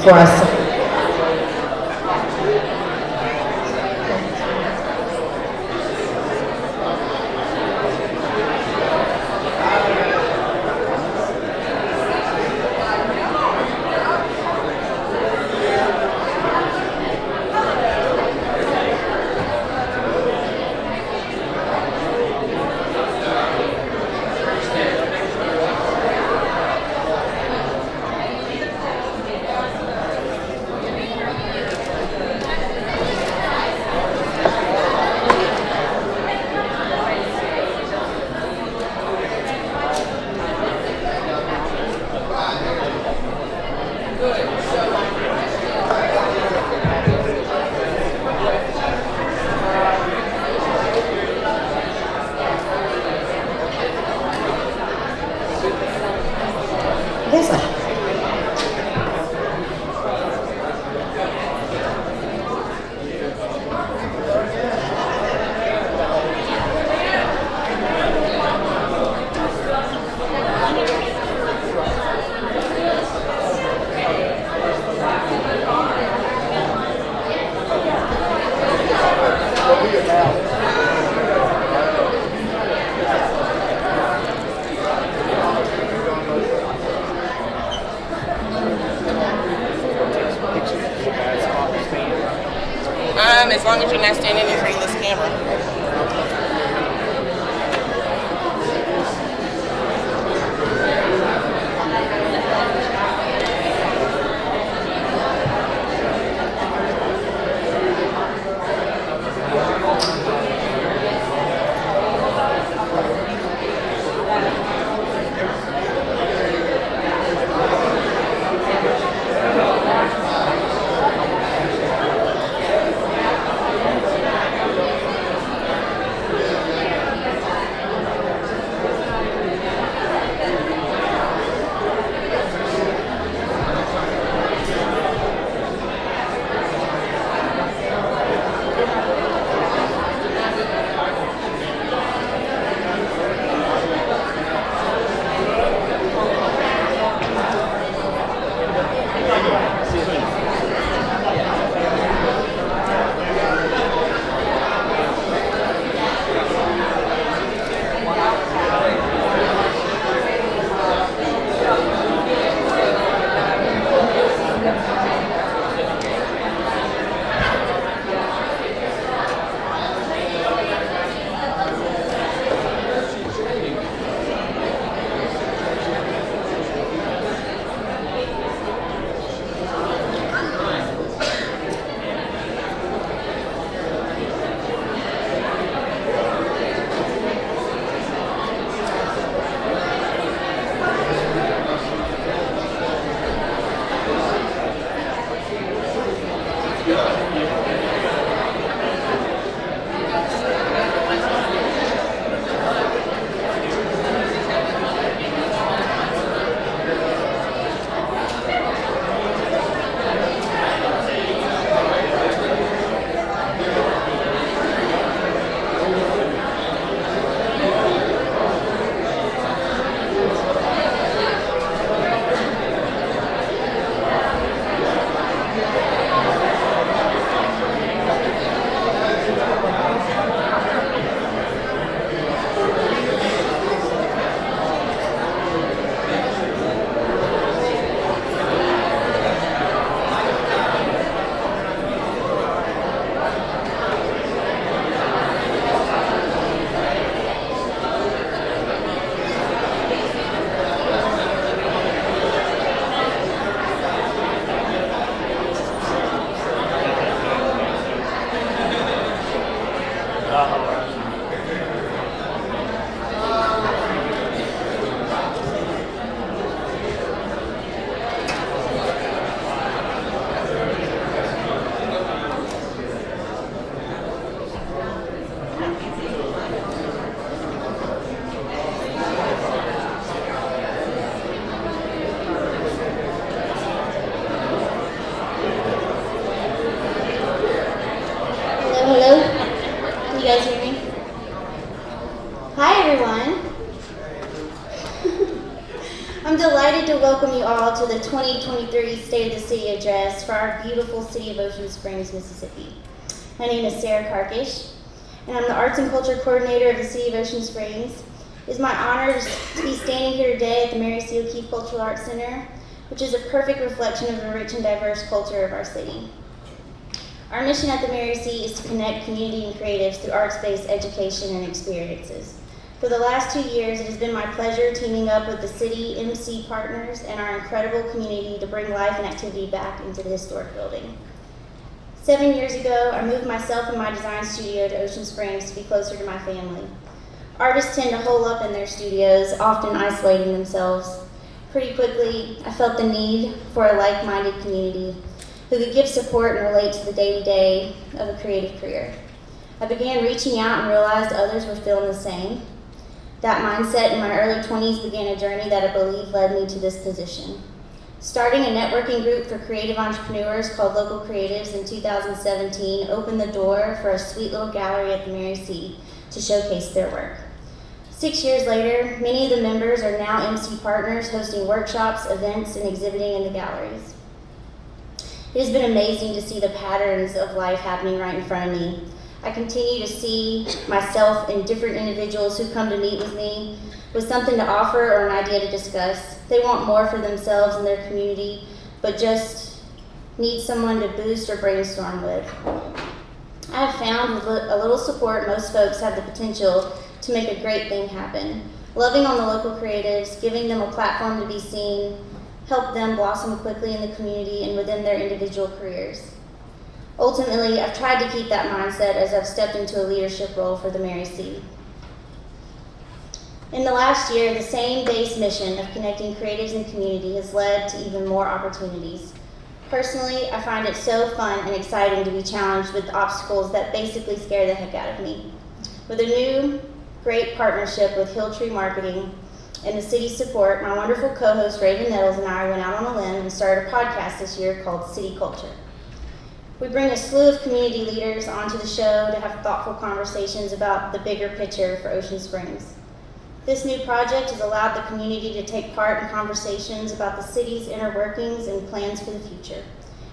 for us. Yes, sir. As long as you're not standing in front of this camera. you all to the 2023 State of the City Address for our beautiful city of Ocean Springs, Mississippi. My name is Sarah Karkish, and I'm the Arts and Culture Coordinator of the City of Ocean Springs. It is my honor to be standing here today at the Mary C. O'Keefe Cultural Arts Center, which is a perfect reflection of the rich and diverse culture of our city. Our mission at the Mary C. is to connect community and creatives through arts-based education and experiences. For the last 2 years, it has been my pleasure teaming up with the city MC partners and our incredible community to bring life and activity back into the historic building. 7 years ago, I moved myself and my design studio to Ocean Springs to be closer to my family. Artists tend to hole up in their studios, often isolating themselves. Pretty quickly, I felt the need for a like-minded community who could give support and relate to the day-to-day of a creative career. I began reaching out and realized others were feeling the same. That mindset in my early 20s began a journey that I believe led me to this position. Starting a networking group for creative entrepreneurs called Local Creatives in 2017 opened the door for a sweet little gallery at the Mary C. to showcase their work. 6 years later, many of the members are now MC partners, hosting workshops, events, and exhibiting in the galleries. It has been amazing to see the patterns of life happening right in front of me. I continue to see myself and different individuals who come to meet with me with something to offer or an idea to discuss. They want more for themselves and their community, but just need someone to boost or brainstorm with. I have found with a little support, most folks have the potential to make a great thing happen. Loving on the local creatives, giving them a platform to be seen, help them blossom quickly in the community and within their individual careers. Ultimately, I've tried to keep that mindset as I've stepped into a leadership role for the Mary C. In the last year, the same base mission of connecting creatives and community has led to even more opportunities. Personally, I find it so fun and exciting to be challenged with obstacles that basically scare the heck out of me. With a new, great partnership with Hilltree Marketing and the city's support, my wonderful co-host Raven Nettles and I went out on a limb and started a podcast this year called City Culture. We bring a slew of community leaders onto the show to have thoughtful conversations about the bigger picture for Ocean Springs. This new project has allowed the community to take part in conversations about the city's inner workings and plans for the future.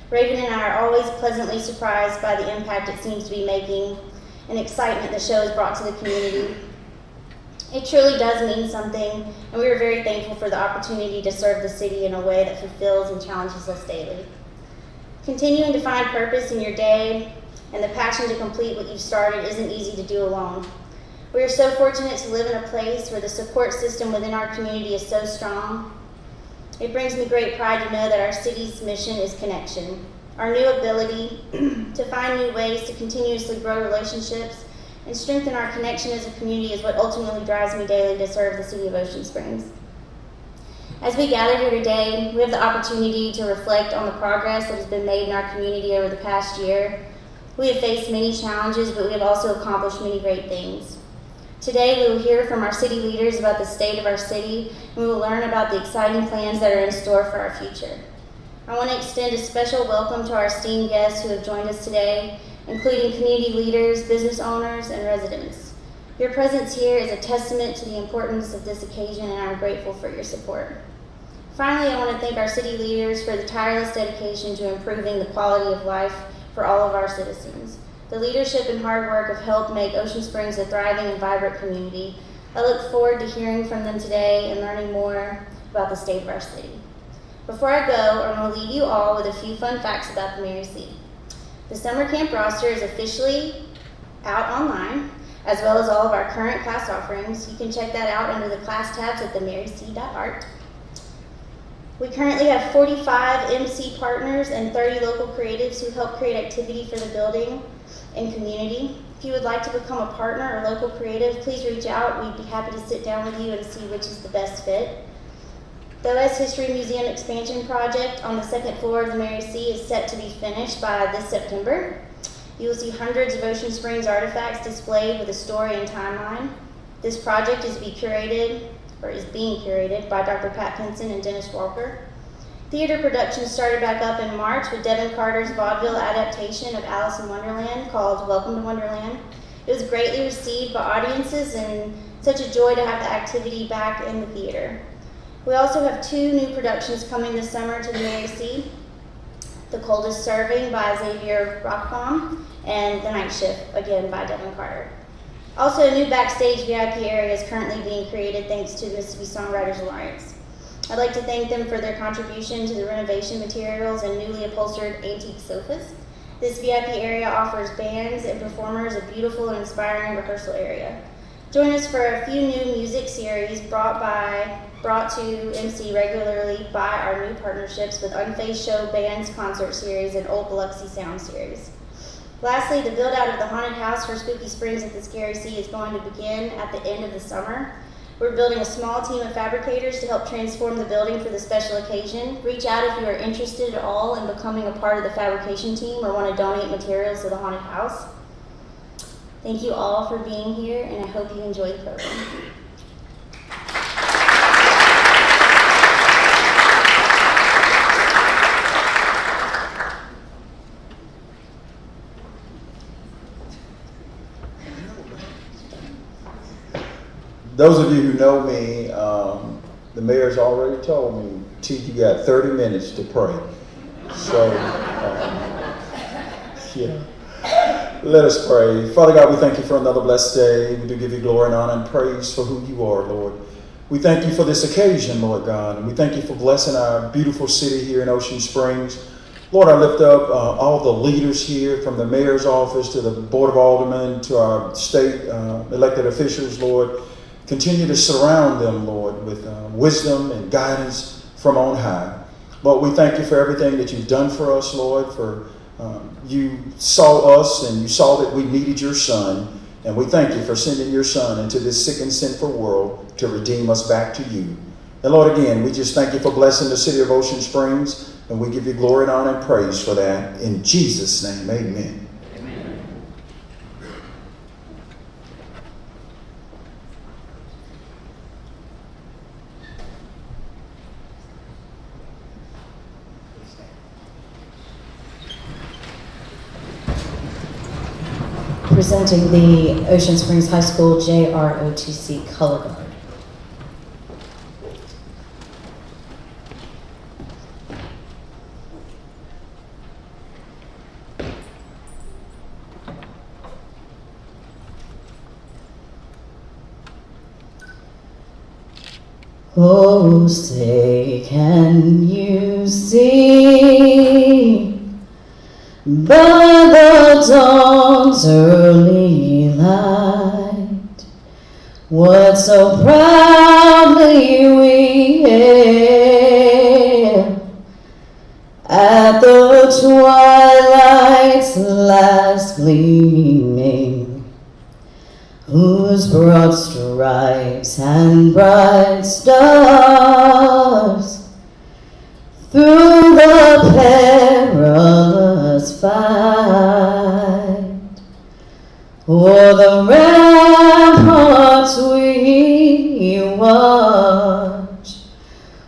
Raven and I are always pleasantly surprised by the impact it seems to be making and excitement the show has brought to the community. It truly does mean something, and we are very thankful for the opportunity to serve the city in a way that fulfills and challenges us daily. Continuing to find purpose in your day and the passion to complete what you've started isn't easy to do alone. We are so fortunate to live in a place where the support system within our community is so strong. It brings me great pride to know that our city's mission is connection. Our new ability to find new ways to continuously grow relationships and strengthen our connection as a community is what ultimately drives me daily to serve the city of Ocean Springs. As we gather here today, we have the opportunity to reflect on the progress that has been made in our community over the past year. We have faced many challenges, but we have also accomplished many great things. Today, we will hear from our city leaders about the state of our city, and we will learn about the exciting plans that are in store for our future. I want to extend a special welcome to our esteemed guests who have joined us today, including community leaders, business owners, and residents. Your presence here is a testament to the importance of this occasion, and I'm grateful for your support. Finally, I want to thank our city leaders for the tireless dedication to improving the quality of life for all of our citizens. The leadership and hard work have helped make Ocean Springs a thriving and vibrant community. I look forward to hearing from them today and learning more about the state of our city. Before I go, I'm going to leave you all with a few fun facts about the Mary C. The summer camp roster is officially out online, as well as all of our current class offerings. You can check that out under the class tabs at themaryc.art. We currently have 45 MC partners and 30 local creatives who help create activity for the building and community. If you would like to become a partner or local creative, please reach out. We'd be happy to sit down with you and see which is the best fit. The OS History Museum expansion project on the second floor of the Mary C is set to be finished by this September. You will see hundreds of Ocean Springs artifacts displayed with a story and timeline. This project is being curated by Dr. Pat Pinson and Dennis Walker. Theater production started back up in March with Devin Carter's vaudeville adaptation of Alice in Wonderland called Welcome to Wonderland. It was greatly received by audiences and such a joy to have the activity back in the theater. We also have 2 new productions coming this summer to the Mary C. The Coldest Serving by Xavier Rockbaum and The Night Shift, again by Devin Carter. Also, a new backstage VIP area is currently being created thanks to the Mississippi Songwriters Alliance. I'd like to thank them for their contribution to the renovation materials and newly upholstered antique sofas. This VIP area offers bands and performers a beautiful and inspiring rehearsal area. Join us for a few new music series brought to MC regularly by our new partnerships with Unfazed Show Bands Concert Series and Old Biloxi Sound Series. Lastly, the build-out of the haunted house for Spooky Springs at the Scary Sea is going to begin at the end of the summer. We're building a small team of fabricators to help transform the building for the special occasion. Reach out if you are interested at all in becoming a part of the fabrication team or want to donate materials to the haunted house. Thank you all for being here, and I hope you enjoy the program. Those of you who know me, the mayor's already told me, T, you got 30 minutes to pray. So, yeah. Let us pray. Father God, we thank you for another blessed day. We do give you glory and honor and praise for who you are, Lord. We thank you for this occasion, Lord God, and we thank you for blessing our beautiful city here in Ocean Springs. Lord, I lift up all the leaders here, from the mayor's office to the Board of Aldermen to our state elected officials, Lord. Continue to surround them, Lord, with wisdom and guidance from on high. Lord, we thank you for everything that you've done for us, Lord, for you saw us and you saw that we needed your Son, and we thank you for sending your Son into this sick and sinful world to redeem us back to you. And Lord, again, we just thank you for blessing the city of Ocean Springs, and we give you glory and honor and praise for that. In Jesus' name, amen. Presenting the Ocean Springs High School JROTC Color Guard. Oh, say, can you see by the dawn's early light what so proudly we hailed at the twilight's last gleaming, whose broad stripes and bright stars through the perilous fight o'er the ramparts we watched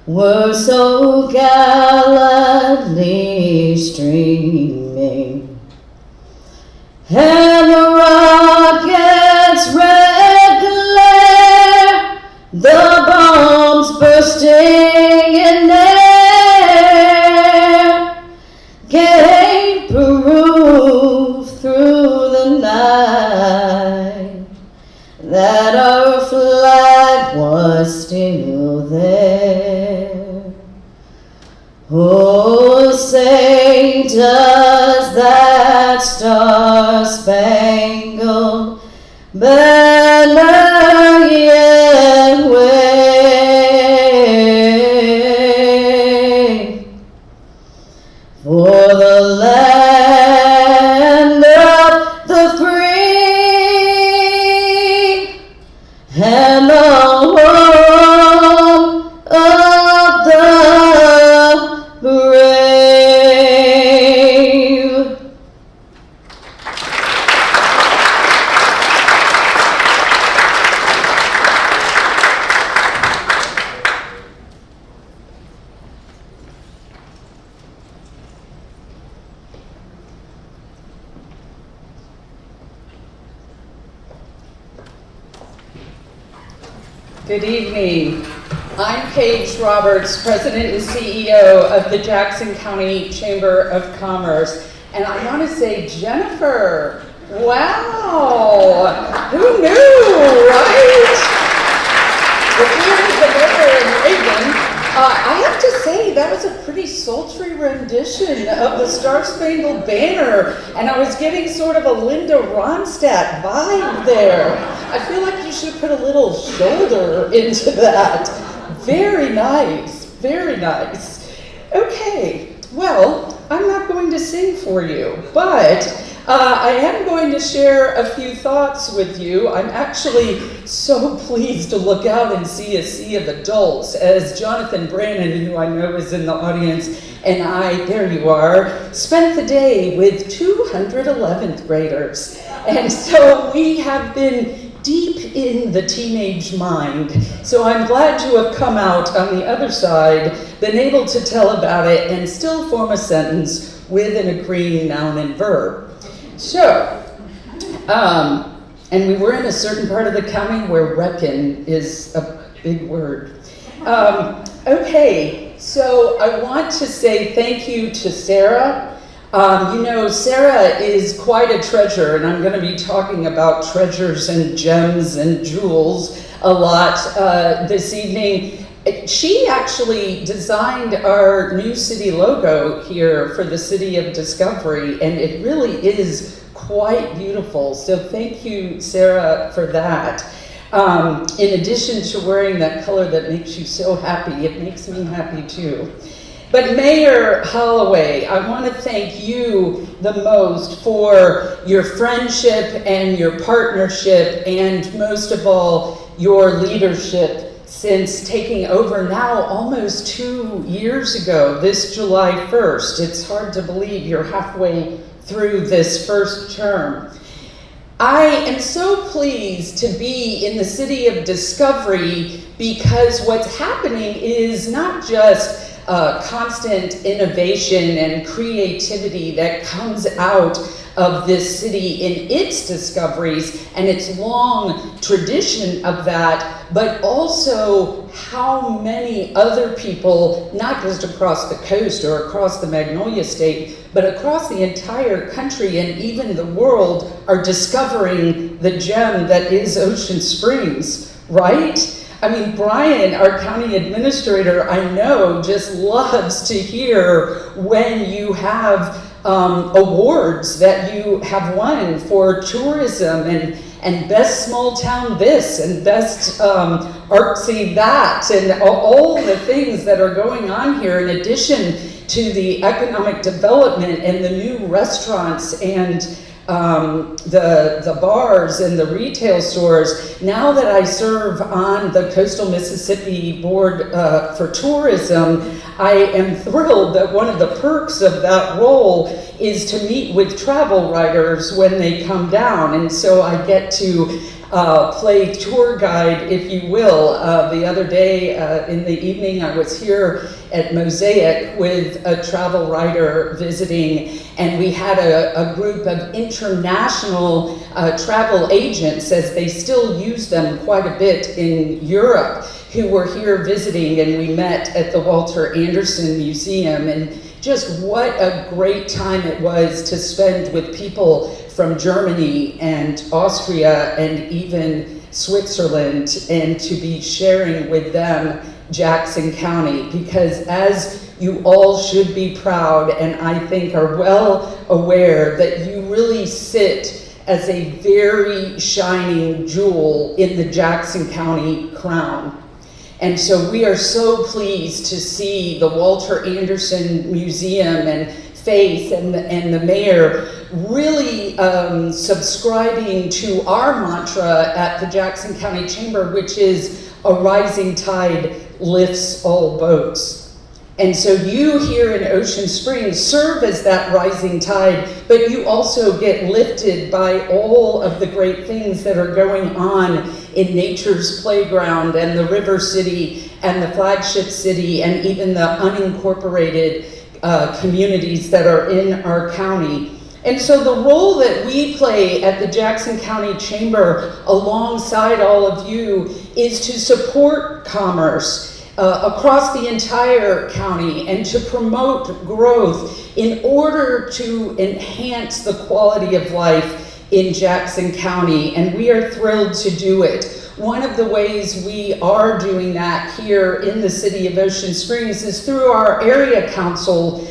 were so gallantly streaming, and the rocket's red glare, the bombs bursting in air, gave proof through the night that our flag was still there. Oh, say, does that star-spangled banner yet wave for the land of the free and the home of the brave? Good evening. I'm Paige Roberts, President and CEO of the Jackson County Chamber of Commerce. And I want to say, Jennifer, wow, who knew, right? If you were the mayor and Reagan, I have to say that was a pretty sultry rendition of the Star Spangled Banner, and I was getting sort of a Linda Ronstadt vibe there. I feel like you should have put a little shoulder into that. Very nice, very nice. Okay, well, I'm not going to sing for you, but I am going to share a few thoughts with you. I'm actually so pleased to look out and see a sea of adults as Jonathan Brannon, who I know is in the audience, and I, there you are, spent the day with 211th graders. And so we have been deep in the teenage mind. So I'm glad you have come out on the other side, been able to tell about it, and still form a sentence with an agreeing noun and verb. So, and we were in a certain part of the county where reckon is a big word. Okay, so I want to say thank you to Sarah. You know, Sarah is quite a treasure, and I'm going to be talking about treasures and gems and jewels a lot this evening. She actually designed our new city logo here for the City of Discovery, and it really is quite beautiful. So thank you, Sarah, for that. In addition to wearing that color that makes you so happy, it makes me happy too. But Mayor Holloway, I want to thank you the most for your friendship and your partnership, and most of all, your leadership since taking over now almost 2 years ago, this July 1st. It's hard to believe you're halfway through this first term. I am so pleased to be in the City of Discovery because what's happening is not just constant innovation and creativity that comes out of this city in its discoveries and its long tradition of that, but also how many other people, not just across the coast or across the Magnolia State, but across the entire country and even the world, are discovering the gem that is Ocean Springs, right? I mean, Brian, our county administrator, I know just loves to hear when you have awards that you have won for tourism and best small town this and best artsy that, and all the things that are going on here in addition to the economic development and the new restaurants and the bars and the retail stores. Now that I serve on the Coastal Mississippi Board for Tourism, I am thrilled that one of the perks of that role is to meet with travel writers when they come down. And so I get to play tour guide, if you will. The other day in the evening, I was here at Mosaic with a travel writer visiting, and we had a group of international travel agents, as they still use them quite a bit in Europe, who were here visiting, and we met at the Walter Anderson Museum. And just what a great time it was to spend with people from Germany and Austria and even Switzerland, and to be sharing with them Jackson County, because as you all should be proud, and I think are well aware, that you really sit as a very shining jewel in the Jackson County crown. And so we are so pleased to see the Walter Anderson Museum and Faith and the mayor really subscribing to our mantra at the Jackson County Chamber, which is a rising tide lifts all boats. And so you here in Ocean Springs serve as that rising tide, but you also get lifted by all of the great things that are going on in Nature's Playground and the River City and the Flagship City and even the unincorporated communities that are in our county. And so the role that we play at the Jackson County Chamber alongside all of you is to support commerce. across the entire county and to promote growth in order to enhance the quality of life in Jackson County, and we are thrilled to do it. One of the ways we are doing that here in the city of Ocean Springs is through our area council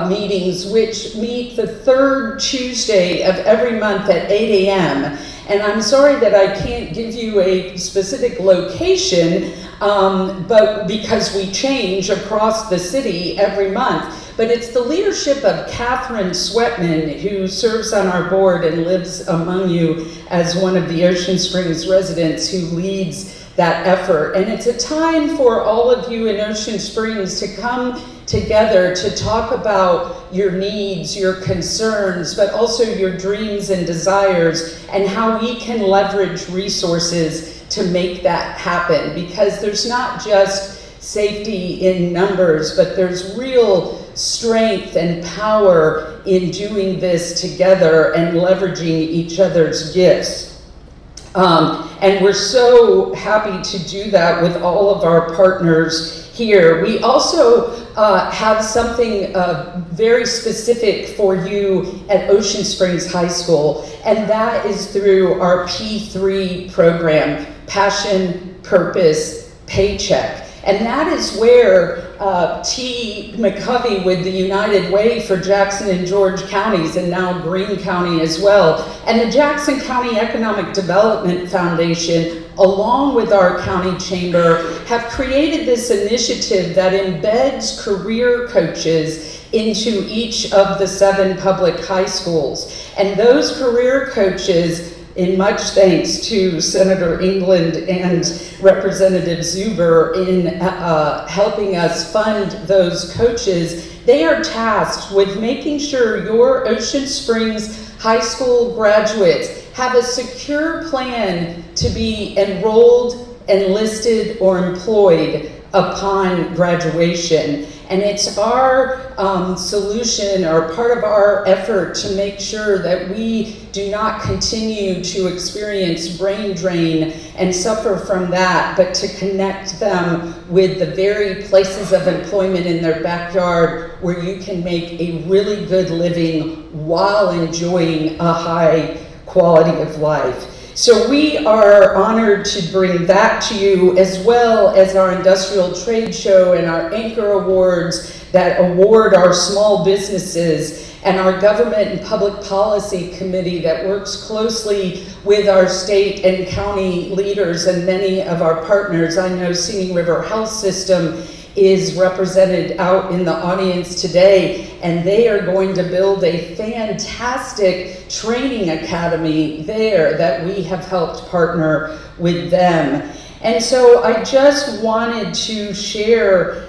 meetings, which meet the third Tuesday of every month at 8 a.m. And I'm sorry that I can't give you a specific location, but because we change across the city every month. But it's the leadership of Catherine Sweatman, who serves on our board and lives among you as one of the Ocean Springs residents, who leads that effort. And it's a time for all of you in Ocean Springs to come together to talk about your needs, your concerns, but also your dreams and desires, and how we can leverage resources to make that happen. Because there's not just safety in numbers, but there's real strength and power in doing this together and leveraging each other's gifts. And we're so happy to do that with all of our partners here. We also have something very specific for you at Ocean Springs High School, and that is through our P3 program, Passion, Purpose, Paycheck. And that is where T. McCovey with the United Way for Jackson and George counties, and now Greene County as well, and the Jackson County Economic Development Foundation, along with our county chamber, have created this initiative that embeds career coaches into each of the 7 public high schools. And those career coaches, in much thanks to Senator England and Representative Zuber in helping us fund those coaches, they are tasked with making sure your Ocean Springs High School graduates have a secure plan to be enrolled, enlisted, or employed upon graduation. And it's our solution, or part of our effort, to make sure that we do not continue to experience brain drain and suffer from that, but to connect them with the very places of employment in their backyard where you can make a really good living while enjoying a high quality of life. So we are honored to bring that to you, as well as our industrial trade show and our Anchor Awards that award our small businesses, and our government and public policy committee that works closely with our state and county leaders and many of our partners. I know Singing River Health System is represented out in the audience today, and they are going to build a fantastic training academy there that we have helped partner with them. And so I just wanted to share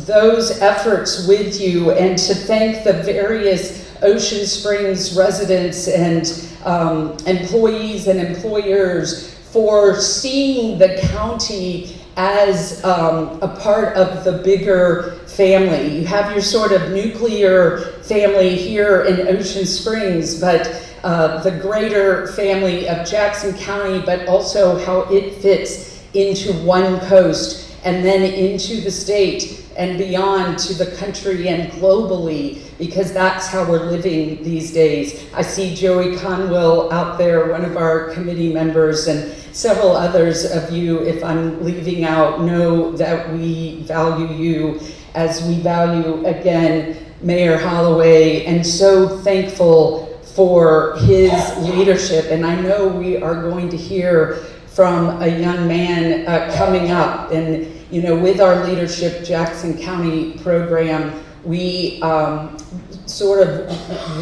those efforts with you, and to thank the various Ocean Springs residents and employees and employers for seeing the county as a part of the bigger family. You have your sort of nuclear family here in Ocean Springs, but the greater family of Jackson County, but also how it fits into one coast and then into the state and beyond to the country and globally, because that's how we're living these days. I see Joey Conwell out there, one of our committee members, and several others of you, if I'm leaving out, know that we value you as we value, again, Mayor Holloway, and so thankful for his leadership. And I know we are going to hear from a young man coming up, and you know, with our Leadership Jackson County program, we sort of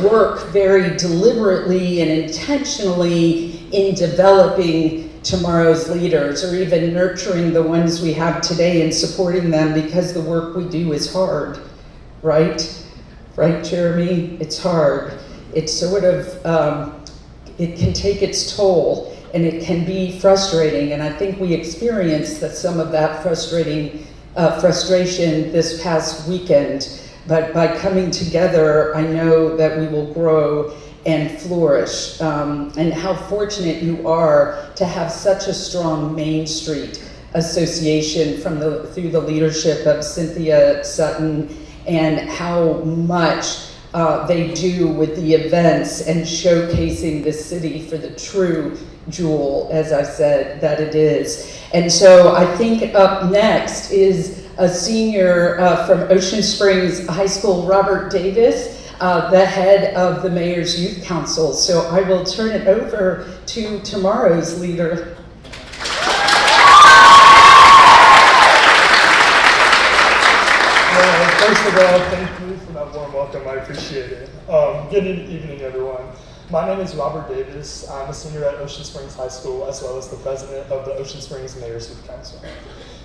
work very deliberately and intentionally in developing tomorrow's leaders, or even nurturing the ones we have today and supporting them, because the work we do is hard, right? Right, Jeremy? It's hard. It's sort of, it can take its toll, and it can be frustrating, and I think we experienced some of that frustration this past weekend. But by coming together, I know that we will grow and flourish. And how fortunate you are to have such a strong Main Street Association through the leadership of Cynthia Sutton, and how much they do with the events and showcasing the city for the true jewel, as I said, that it is. And so I think up next is a senior from Ocean Springs High School, Robert Davis, the head of the Mayor's Youth Council. So I will turn it over to tomorrow's leader. First of all, thank you for that warm welcome. I appreciate it. Good evening, everyone. My name is Robert Davis. I'm a senior at Ocean Springs High School, as well as the president of the Ocean Springs Mayor's Youth Council.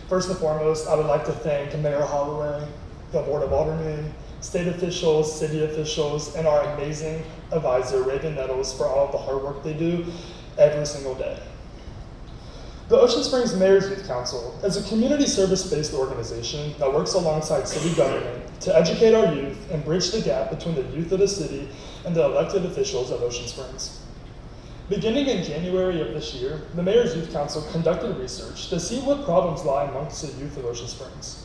First and foremost, I would like to thank Mayor Holloway, the Board of Aldermen, state officials, city officials, and our amazing advisor, Raven Nettles, for all of the hard work they do every single day. The Ocean Springs Mayor's Youth Council is a community service-based organization that works alongside city government to educate our youth and bridge the gap between the youth of the city and the elected officials of Ocean Springs. Beginning in January of this year, the Mayor's Youth Council conducted research to see what problems lie amongst the youth of Ocean Springs.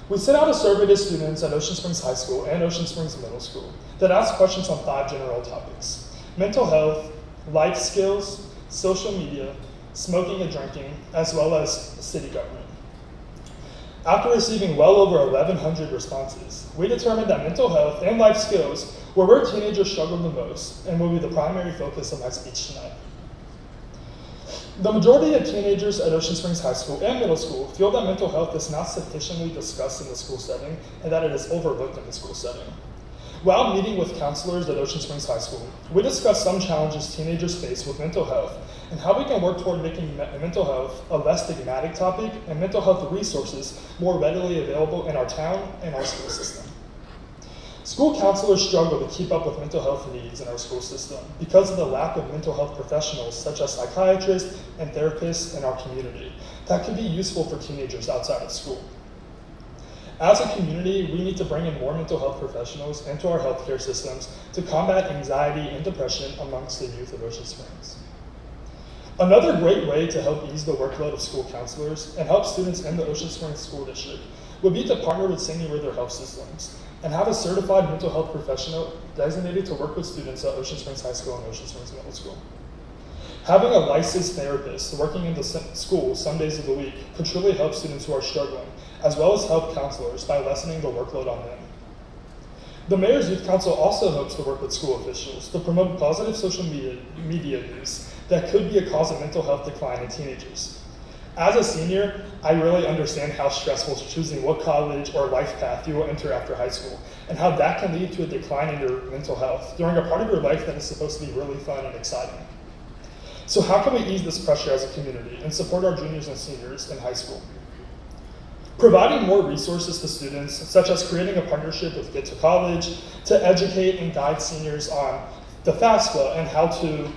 We sent out a survey to students at Ocean Springs High School and Ocean Springs Middle School that asked questions on 5 general topics: mental health, life skills, social media, smoking and drinking, as well as city government. After receiving well over 1,100 responses, we determined that mental health and life skills were where teenagers struggled the most and will be the primary focus of my speech tonight. The majority of teenagers at Ocean Springs High School and Middle School feel that mental health is not sufficiently discussed in the school setting and that it is overlooked in the school setting. While meeting with counselors at Ocean Springs High School, we discussed some challenges teenagers face with mental health and how we can work toward making mental health a less stigmatic topic and mental health resources more readily available in our town and our school system. School counselors struggle to keep up with mental health needs in our school system because of the lack of mental health professionals such as psychiatrists and therapists in our community that could be useful for teenagers outside of school. As a community, we need to bring in more mental health professionals into our healthcare systems to combat anxiety and depression amongst the youth of Ocean Springs. Another great way to help ease the workload of school counselors and help students in the Ocean Springs School District would be to partner with Singing River Health Systems and have a certified mental health professional designated to work with students at Ocean Springs High School and Ocean Springs Middle School. Having a licensed therapist working in the school some days of the week could truly help students who are struggling, as well as help counselors by lessening the workload on them. The Mayor's Youth Council also hopes to work with school officials to promote positive social media use that could be a cause of mental health decline in teenagers. As a senior, I really understand how stressful choosing what college or life path you will enter after high school, and how that can lead to a decline in your mental health during a part of your life that is supposed to be really fun and exciting. So how can we ease this pressure as a community and support our juniors and seniors in high school? Providing more resources to students, such as creating a partnership with Get to College to educate and guide seniors on the FAFSA and how to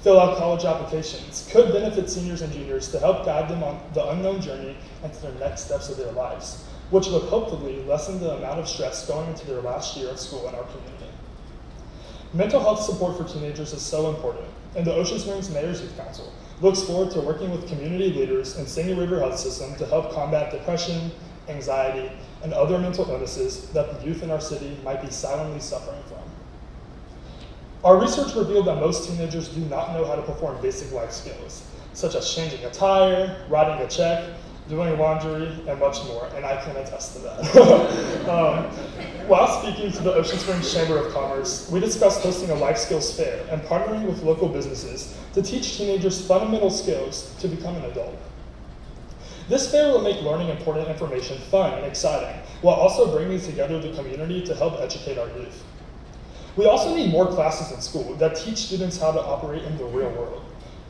fill out college applications, could benefit seniors and juniors to help guide them on the unknown journey and to their next steps of their lives, which would hopefully lessen the amount of stress going into their last year of school in our community. Mental health support for teenagers is so important, and the Ocean Springs Mayor's Youth Council looks forward to working with community leaders and Singing River Health System to help combat depression, anxiety, and other mental illnesses that the youth in our city might be silently suffering from. Our research revealed that most teenagers do not know how to perform basic life skills, such as changing a tire, writing a check, doing laundry, and much more, and I can attest to that. While speaking to the Ocean Springs Chamber of Commerce, we discussed hosting a life skills fair and partnering with local businesses to teach teenagers fundamental skills to become an adult. This fair will make learning important information fun and exciting, while also bringing together the community to help educate our youth. We also need more classes in school that teach students how to operate in the real world.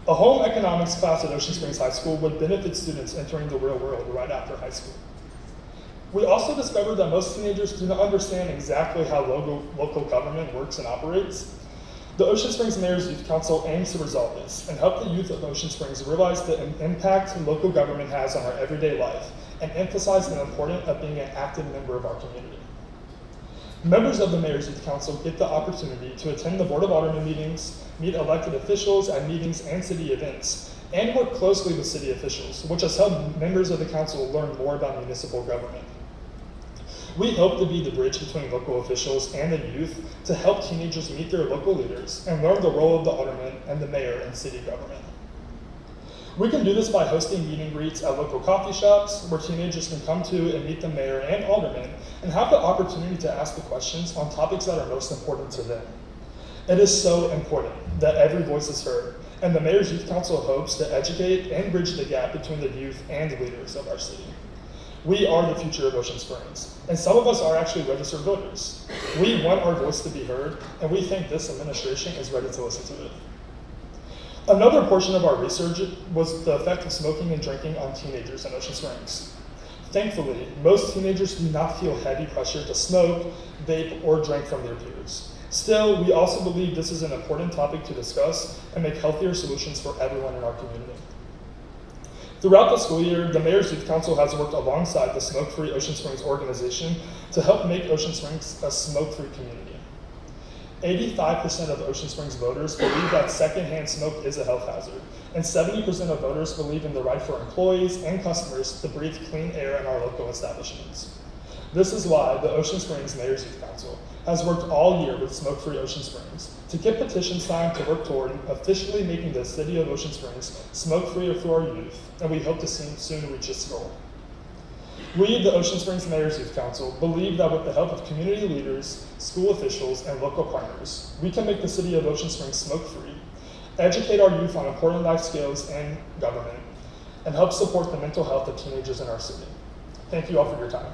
A home economics class at Ocean Springs High School would benefit students entering the real world right after high school. We also discovered that most teenagers do not understand exactly how local government works and operates. The Ocean Springs Mayor's Youth Council aims to resolve this and help the youth of Ocean Springs realize the impact local government has on our everyday life and emphasize the importance of being an active member of our community. Members of the Mayor's Youth Council get the opportunity to attend the Board of Aldermen meetings, meet elected officials at meetings and city events, and work closely with city officials, which has helped members of the council learn more about municipal government. We hope to be the bridge between local officials and the youth to help teenagers meet their local leaders and learn the role of the alderman and the mayor in city government. We can do this by hosting meet and greets at local coffee shops where teenagers can come to and meet the mayor and alderman and have the opportunity to ask the questions on topics that are most important to them. It is so important that every voice is heard, and the Mayor's Youth Council hopes to educate and bridge the gap between the youth and the leaders of our city. We are the future of Ocean Springs, and some of us are actually registered voters. We want our voice to be heard, and we think this administration is ready to listen to it. Another portion of our research was the effect of smoking and drinking on teenagers in Ocean Springs. Thankfully, most teenagers do not feel heavy pressure to smoke, vape, or drink from their peers. Still, we also believe this is an important topic to discuss and make healthier solutions for everyone in our community. Throughout the school year, the Mayor's Youth Council has worked alongside the Smoke Free Ocean Springs organization to help make Ocean Springs a smoke-free community. 85% of Ocean Springs voters believe that secondhand smoke is a health hazard, and 70% of voters believe in the right for employees and customers to breathe clean air in our local establishments. This is why the Ocean Springs Mayor's Youth Council has worked all year with Smoke Free Ocean Springs to get petition signed to work toward officially making the city of Ocean Springs smoke-free for our youth, and we hope to soon reach this goal. We, the Ocean Springs Mayor's Youth Council, believe that with the help of community leaders, school officials, and local partners, we can make the city of Ocean Springs smoke-free, educate our youth on important life skills and government, and help support the mental health of teenagers in our city. Thank you all for your time.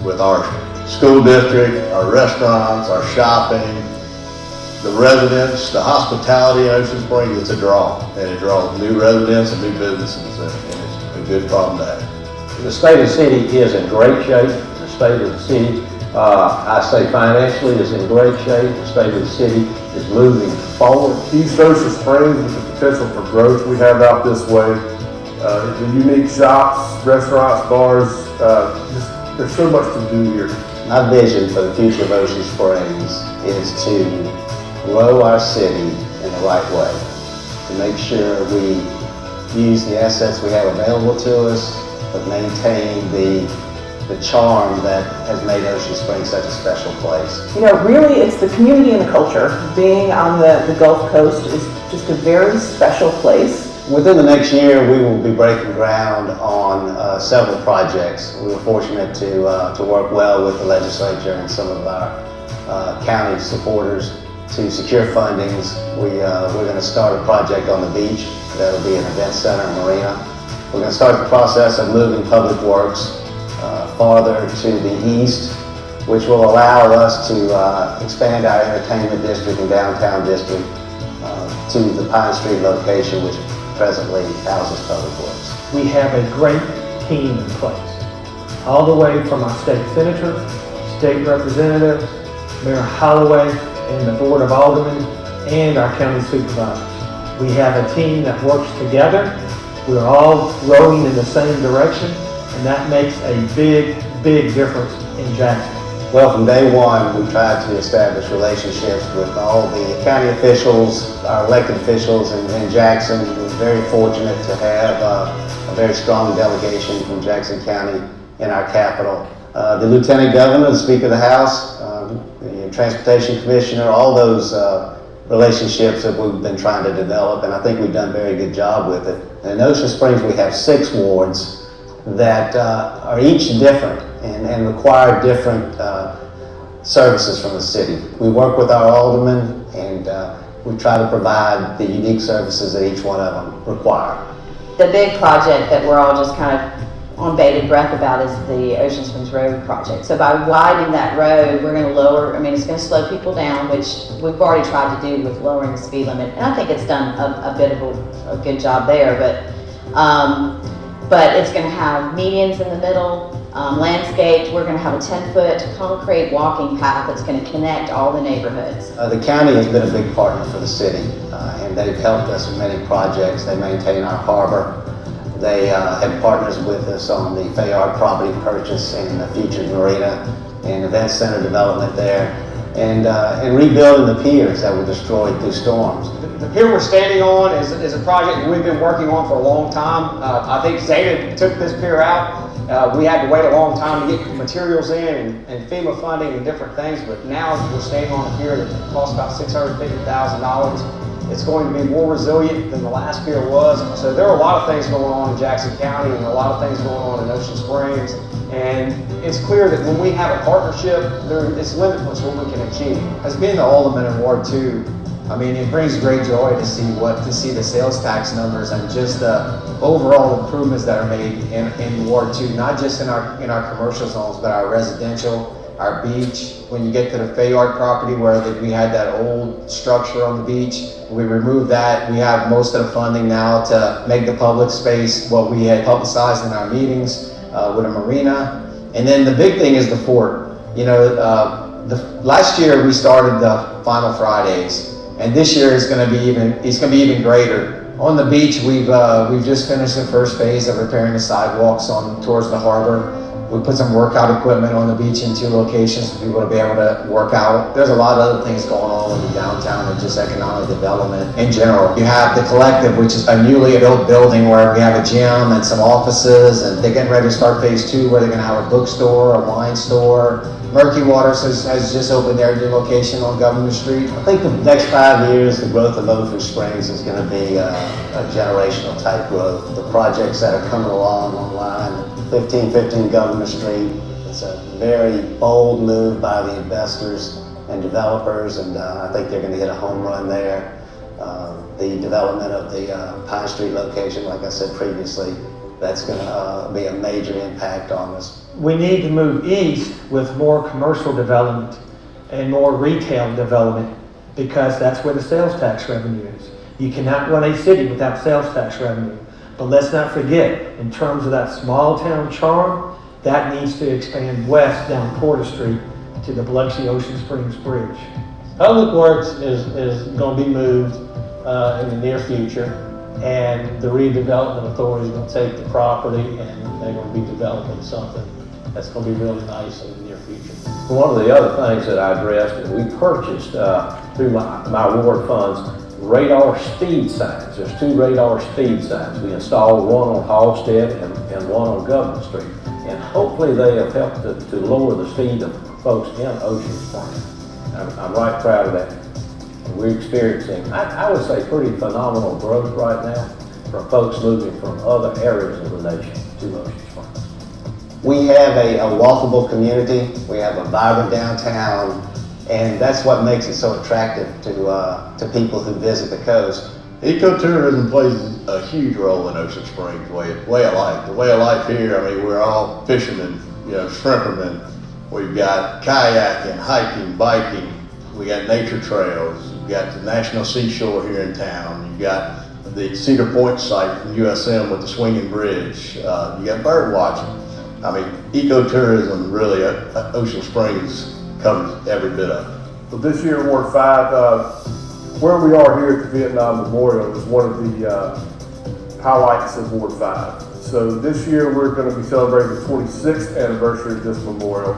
With our school district, our restaurants, our shopping, the residents, the hospitality in Ocean Springs, it's a draw. And it draws new residents and new businesses, and it's a good problem to have. The state of the city is in great shape. The state of the city, I say financially, is in great shape. The state of the city is moving forward. East Ocean Springs, with the potential for growth we have out this way, the unique shops, restaurants, bars, there's so much to do here. My vision for the future of Ocean Springs is to grow our city in the right way, to make sure we use the assets we have available to us, but maintain the charm that has made Ocean Springs such a special place. You know, really it's the community and the culture. Being on the Gulf Coast is just a very special place. Within the next year, we will be breaking ground on several projects. We were fortunate to work well with the legislature and some of our county supporters to secure fundings. We're going to start a project on the beach. That'll be an event center and marina. We're going to start the process of moving Public Works farther to the east, which will allow us to expand our entertainment district and downtown district to the Pine Street location, which presently houses Public Works. We have a great team in place, all the way from our state senator, state representatives, Mayor Holloway, and the Board of Aldermen, and our county supervisors. We have a team that works together. We're all rowing in the same direction, and that makes a big, big difference in Jackson. Well, from day one, we tried to establish relationships with all the county officials, our elected officials in Jackson. We're very fortunate to have a very strong delegation from Jackson County in our capital. The Lieutenant Governor, the Speaker of the House, the Transportation Commissioner, all those relationships that we've been trying to develop, and I think we've done a very good job with it. In Ocean Springs, we have 6 wards that are each different and require different services from the city. We work with our aldermen, and we try to provide the unique services that each one of them require. The big project that we're all just kind of on bated breath about is the Ocean Springs Road project. So by widening that road, we're going to lower, I mean, it's going to slow people down, which we've already tried to do with lowering the speed limit. And I think it's done a bit of a good job there, but it's going to have medians in the middle, landscaped. We're going to have a 10-foot concrete walking path that's going to connect all the neighborhoods. The county has been a big partner for the city, and they've helped us in many projects. They maintain our harbor. They have partners with us on the Fayard property purchase and the future marina and event center development there, and rebuilding the piers that were destroyed through storms. The pier we're standing on is a project we've been working on for a long time. I think Zeta took this pier out. We had to wait a long time to get materials in and FEMA funding and different things, but now we're standing on a pier that costs about $650,000. It's going to be more resilient than the last pier was. So there are a lot of things going on in Jackson County and a lot of things going on in Ocean Springs. And it's clear that when we have a partnership, it's limitless what we can achieve. As being the alderman in Ward 2, I mean, it brings great joy to see the sales tax numbers and just the overall improvements that are made in Ward 2, not just in our commercial zones, but our residential, our beach. When you get to the Fayard property where we had that old structure on the beach, we removed that. We have most of the funding now to make the public space what we had publicized in our meetings with a marina. And then the big thing is the fort. You know, last year we started the Final Fridays, and this year it's going to be even greater. On the beach, we've just finished the first phase of repairing the sidewalks towards the harbor. We put some workout equipment on the beach in 2 locations for people to be able to work out. There's a lot of other things going on in the downtown and just economic development in general. You have the Collective, which is a newly built building where we have a gym and some offices, and they're getting ready to start phase 2 where they're going to have a bookstore, a wine store. Murky Waters has just opened their new location on Governor Street. I think the next 5 years, the growth of Ocean Springs is going to be a generational type growth. The projects that are coming along online, 1515 Governor Street, it's a very bold move by the investors and developers, and I think they're going to hit a home run there. The development of the Pine Street location, like I said previously, that's going to be a major impact on us. We need to move east with more commercial development and more retail development because that's where the sales tax revenue is. You cannot run a city without sales tax revenue. But let's not forget, in terms of that small town charm, that needs to expand west down Porter Street to the Biloxi Ocean Springs Bridge. Public Works is going to be moved in the near future, and the redevelopment authority is going to take the property and they're going to be developing something that's going to be really nice in the near future. One of the other things that I addressed, and we purchased through my ward funds, radar speed signs. There's 2 radar speed signs. We installed one on Halstead and one on Governor Street. And hopefully they have helped to lower the speed of folks in Ocean Springs. I'm right proud of that. And we're experiencing, I would say, pretty phenomenal growth right now from folks moving from other areas of the nation to Ocean Springs. We have a walkable community. We have a vibrant downtown. And that's what makes it so attractive to people who visit the coast. Ecotourism plays a huge role in Ocean Springs, way of life. The way of life here, I mean, we're all fishermen, shrimpermen. We've got kayaking, hiking, biking. We got nature trails. We've got the National Seashore here in town. You've got the Cedar Point site from USM with the swinging bridge. You got bird watching. I mean, ecotourism really, Ocean Springs covers every bit of it. So this year, Ward 5, where we are here at the Vietnam Memorial is one of the highlights of Ward 5. So this year, we're going to be celebrating the 26th anniversary of this memorial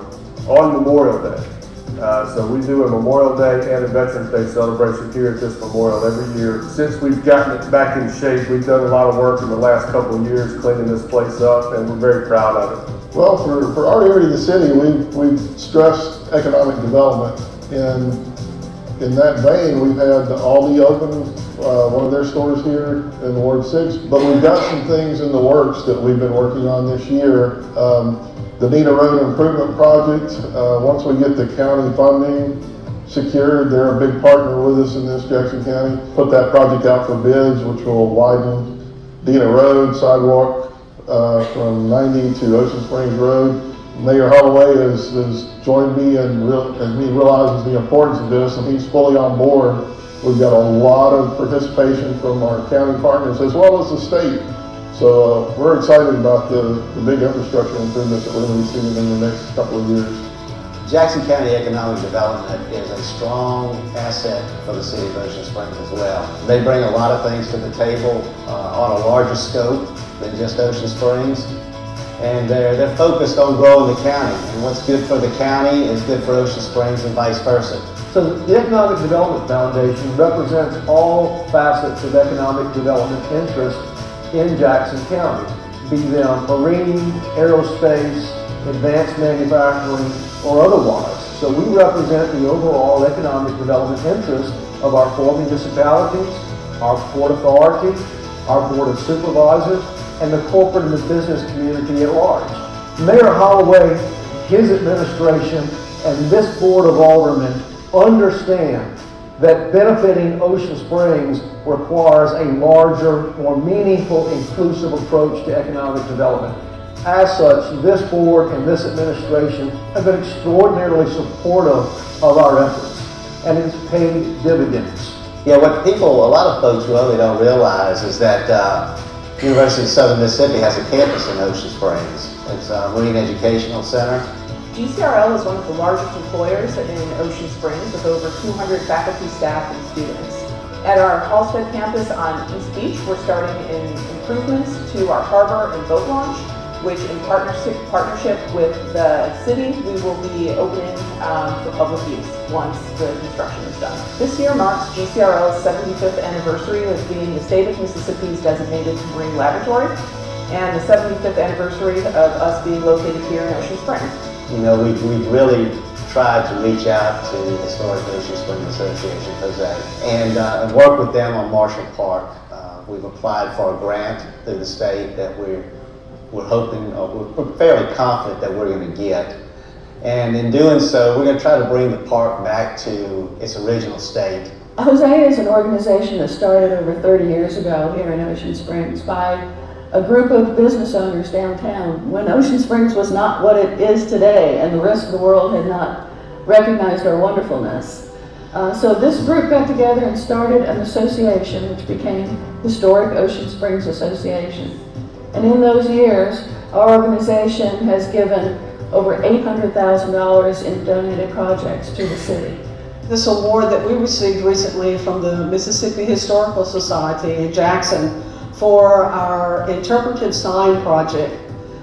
on Memorial Day. So we do a Memorial Day and a Veterans Day celebration here at this memorial every year. Since we've gotten it back in shape, we've done a lot of work in the last couple of years cleaning this place up, and we're very proud of it. Well, for our area of the city, we've stressed economic development, and in that vein, we've had Aldi open one of their stores here in Ward 6, but we've got some things in the works that we've been working on this year. The Nina Road Improvement Project, once we get the county funding secured, they're a big partner with us in this, Jackson County. Put that project out for bids, which will widen Nina Road, sidewalk, from 90 to Ocean Springs Road. Mayor Holloway has joined me and he realizes the importance of this, and he's fully on board. We've got a lot of participation from our county partners as well as the state. So we're excited about the big infrastructure improvements that we're going to be seeing in the next couple of years. Jackson County Economic Development is a strong asset for the city of Ocean Springs as well. They bring a lot of things to the table on a larger scope than just Ocean Springs. And they're focused on growing the county. And what's good for the county is good for Ocean Springs and vice versa. So the Economic Development Foundation represents all facets of economic development interest in Jackson County, be them marine, aerospace, advanced manufacturing, or otherwise. So we represent the overall economic development interest of our 4 municipalities, our Port Authority, our Board of Supervisors, and the corporate and the business community at large. Mayor Holloway, his administration, and this Board of Aldermen understand that benefiting Ocean Springs requires a larger, more meaningful, inclusive approach to economic development. As such, this board and this administration have been extraordinarily supportive of our efforts, and it's paid dividends. Yeah, what a lot of folks really don't realize is that University of Southern Mississippi has a campus in Ocean Springs. It's a Marine Educational Center. GCRL is one of the largest employers in Ocean Springs with over 200 faculty, staff, and students. At our Halstead campus on East Beach, we're starting in improvements to our harbor and boat launch, which in partnership with the city, we will be opening for public use once the construction is done. This year marks GCRL's 75th anniversary of being the state of Mississippi's designated marine laboratory, and the 75th anniversary of us being located here in Ocean Springs. You know, we've really tried to reach out to the Historic Ocean Springs Association, Jose, and work with them on Marshall Park. We've applied for a grant through the state that we're hoping, we're fairly confident that we're going to get. And in doing so, we're going to try to bring the park back to its original state. Jose is an organization that started over 30 years ago here in Ocean Springs by a group of business owners downtown when Ocean Springs was not what it is today and the rest of the world had not recognized our wonderfulness. So this group got together and started an association which became Historic Ocean Springs Association. And in those years, our organization has given over $800,000 in donated projects to the city. This award that we received recently from the Mississippi Historical Society in Jackson for our interpretive sign project.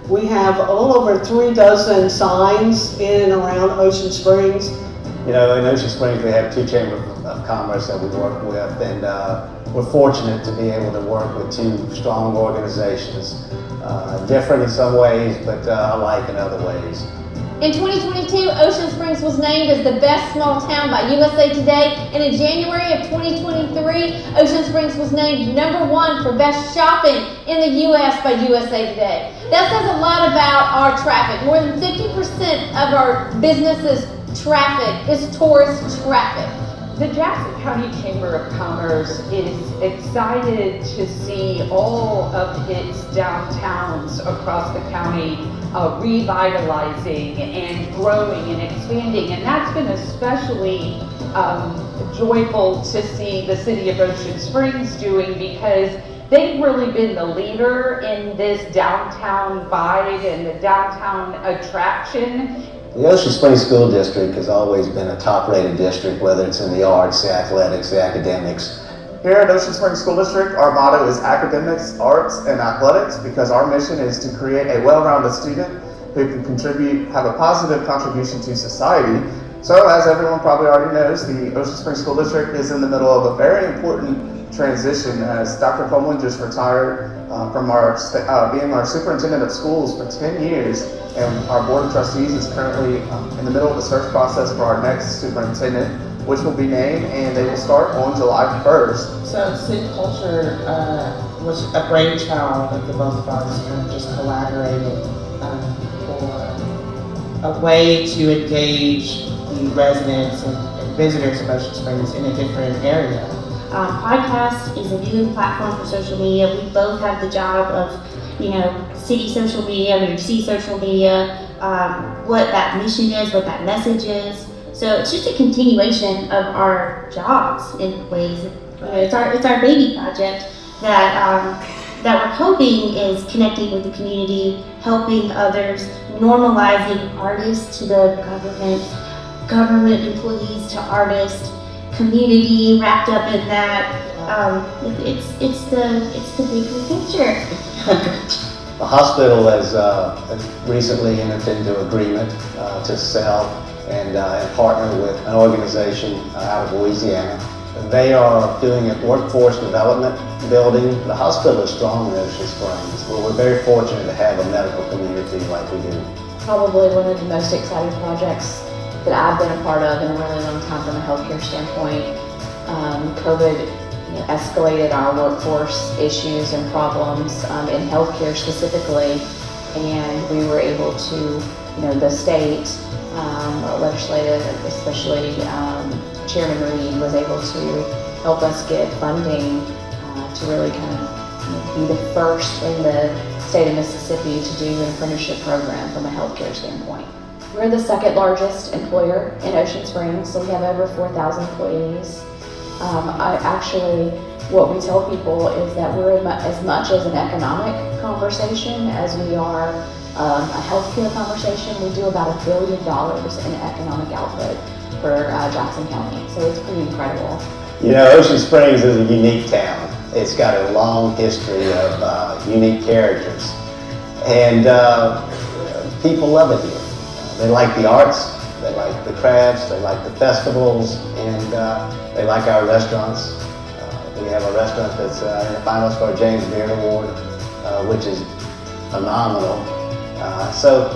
We have a little over 36 signs in and around Ocean Springs. You know, in Ocean Springs we have 2 chambers of commerce that we work with, and we're fortunate to be able to work with 2 strong organizations. Different in some ways, but alike in other ways. In 2022, Ocean Springs was named as the best small town by USA Today, and in January of 2023, Ocean Springs was named #1 for best shopping in the U.S. by USA Today. That says a lot about our traffic. More than 50% of our businesses' traffic is tourist traffic. The Jackson County Chamber of Commerce is excited to see all of its downtowns across the county revitalizing and growing and expanding, and that's been especially joyful to see the city of Ocean Springs doing, because they've really been the leader in this downtown vibe and the downtown attraction. The Ocean Springs School District has always been a top-rated district, whether it's in the arts, the athletics, the academics. Here at Ocean Springs School District, our motto is academics, arts, and athletics, because our mission is to create a well-rounded student who can have a positive contribution to society. So, as everyone probably already knows, the Ocean Springs School District is in the middle of a very important transition, as Dr. Coleman just retired from being our superintendent of schools for 10 years, and our board of trustees is currently in the middle of the search process for our next superintendent, which will be named, and they will start on July 1st. So city culture was a brainchild of the both of us, kind of just collaborated for a way to engage the residents and visitors of Ocean Springs in a different area. Podcast is a new platform for social media. We both have the job of, city social media, or city social media, what that mission is, what that message is. So it's just a continuation of our jobs in ways. It's our baby project that we're hoping is connecting with the community, helping others, normalizing artists to the government employees to artists, community wrapped up in that. It's the bigger picture. The hospital has recently entered into agreement to sell and partner with an organization out of Louisiana. They are doing a workforce development building. The hospital is strong in Ocean Springs, where we're very fortunate to have a medical community like we do. Probably one of the most exciting projects that I've been a part of in a really long time from a healthcare standpoint. COVID escalated our workforce issues and problems in healthcare specifically, and we were able to, the state legislative, especially Chairman Reed, was able to help us get funding to really kind of be the first in the state of Mississippi to do an apprenticeship program from a healthcare standpoint. We're the second largest employer in Ocean Springs, so we have over 4,000 employees. What we tell people is that we're as much as an economic conversation as we are a healthcare conversation. We do about $1 billion in economic output for Jackson County, so it's pretty incredible. Ocean Springs is a unique town. It's got a long history of unique characters, and people love it here. They like the arts, they like the crafts, they like the festivals, and they like our restaurants. We have a restaurant that's in the finals for a James Beard Award, which is phenomenal. So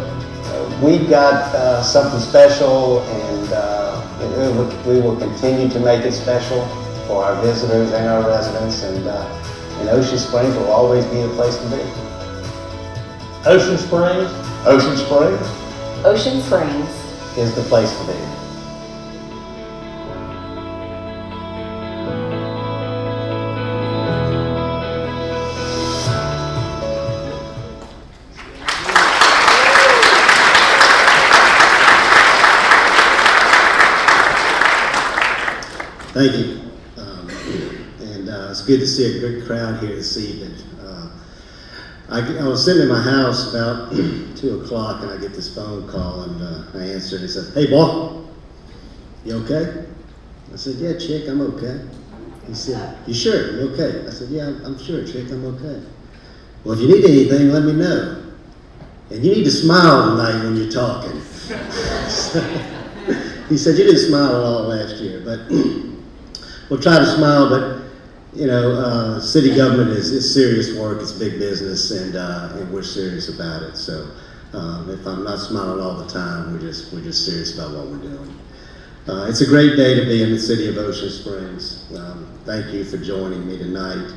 we've got something special, and we will continue to make it special for our visitors and our residents, and Ocean Springs will always be the place to be. Ocean Springs? Ocean Springs? Ocean Springs is the place to be. Thank you. It's good to see a good crowd here this evening. I was sitting in my house about 2 o'clock and I get this phone call, and I answered and he said, "Hey boy, you okay?" I said, "Yeah, Chick, I'm okay." He said, "You sure? You okay?" I said, "Yeah, I'm sure, Chick, I'm okay." "Well, if you need anything, let me know. And you need to smile tonight when you're talking." He said, "You didn't smile at all last year, but we'll try to smile, but city government is serious work, it's big business, and we're serious about it. So if I'm not smiling all the time, we're just serious about what we're doing. It's a great day to be in the city of Ocean Springs. Thank you for joining me tonight.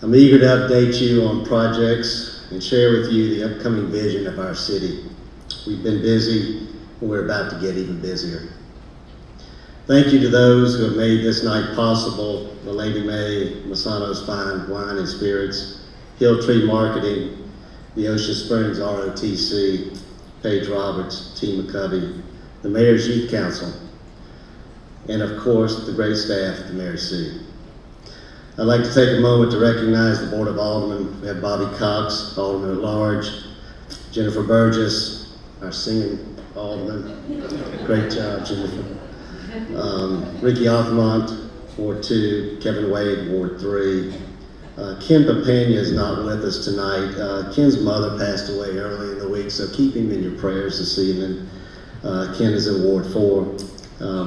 I'm eager to update you on projects and share with you the upcoming vision of our city. We've been busy, and we're about to get even busier. Thank you to those who have made this night possible: the Lady May, Masano's Fine Wine and Spirits, Hill Tree Marketing, the Ocean Springs ROTC, Paige Roberts, T. McCovey, the Mayor's Youth Council, and of course, the great staff at the Mayor's Seat. I'd like to take a moment to recognize the Board of Aldermen. We have Bobby Cox, Alderman at Large, Jennifer Burgess, our singing Alderman. Great job, Jennifer. Ricky Altamont, Ward 2, Kevin Wade, Ward 3. Ken Papena is not with us tonight. Ken's mother passed away early in the week, so keep him in your prayers this evening. Ken is in Ward 4.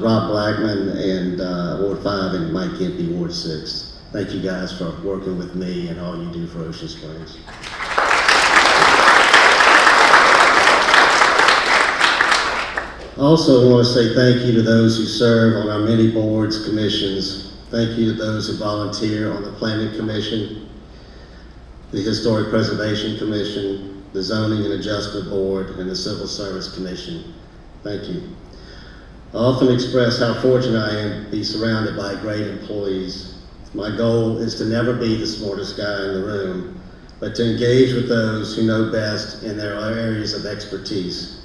Rob Blackman and Ward 5, and Mike Kempy, Ward 6. Thank you guys for working with me and all you do for Ocean Springs. Also, I want to say thank you to those who serve on our many boards, commissions. Thank you to those who volunteer on the Planning Commission, the Historic Preservation Commission, the Zoning and Adjustment Board, and the Civil Service Commission. Thank you. I often express how fortunate I am to be surrounded by great employees. My goal is to never be the smartest guy in the room, but to engage with those who know best in their areas of expertise.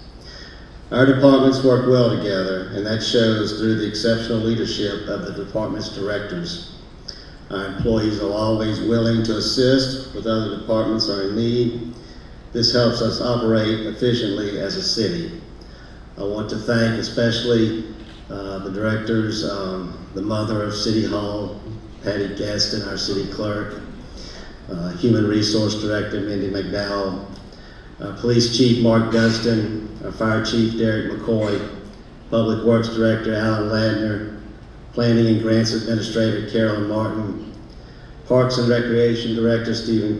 Our departments work well together, and that shows through the exceptional leadership of the department's directors. Our employees are always willing to assist when other departments are in need. This helps us operate efficiently as a city. I want to thank especially the directors, the mother of City Hall, Patty Gaston, our city clerk, Human Resource Director, Mindy McDowell, our Police Chief, Mark Dunstan, our Fire Chief, Derek McCoy, Public Works Director, Alan Ladner, Planning and Grants Administrator, Carolyn Martin, Parks and Recreation Director, Stephen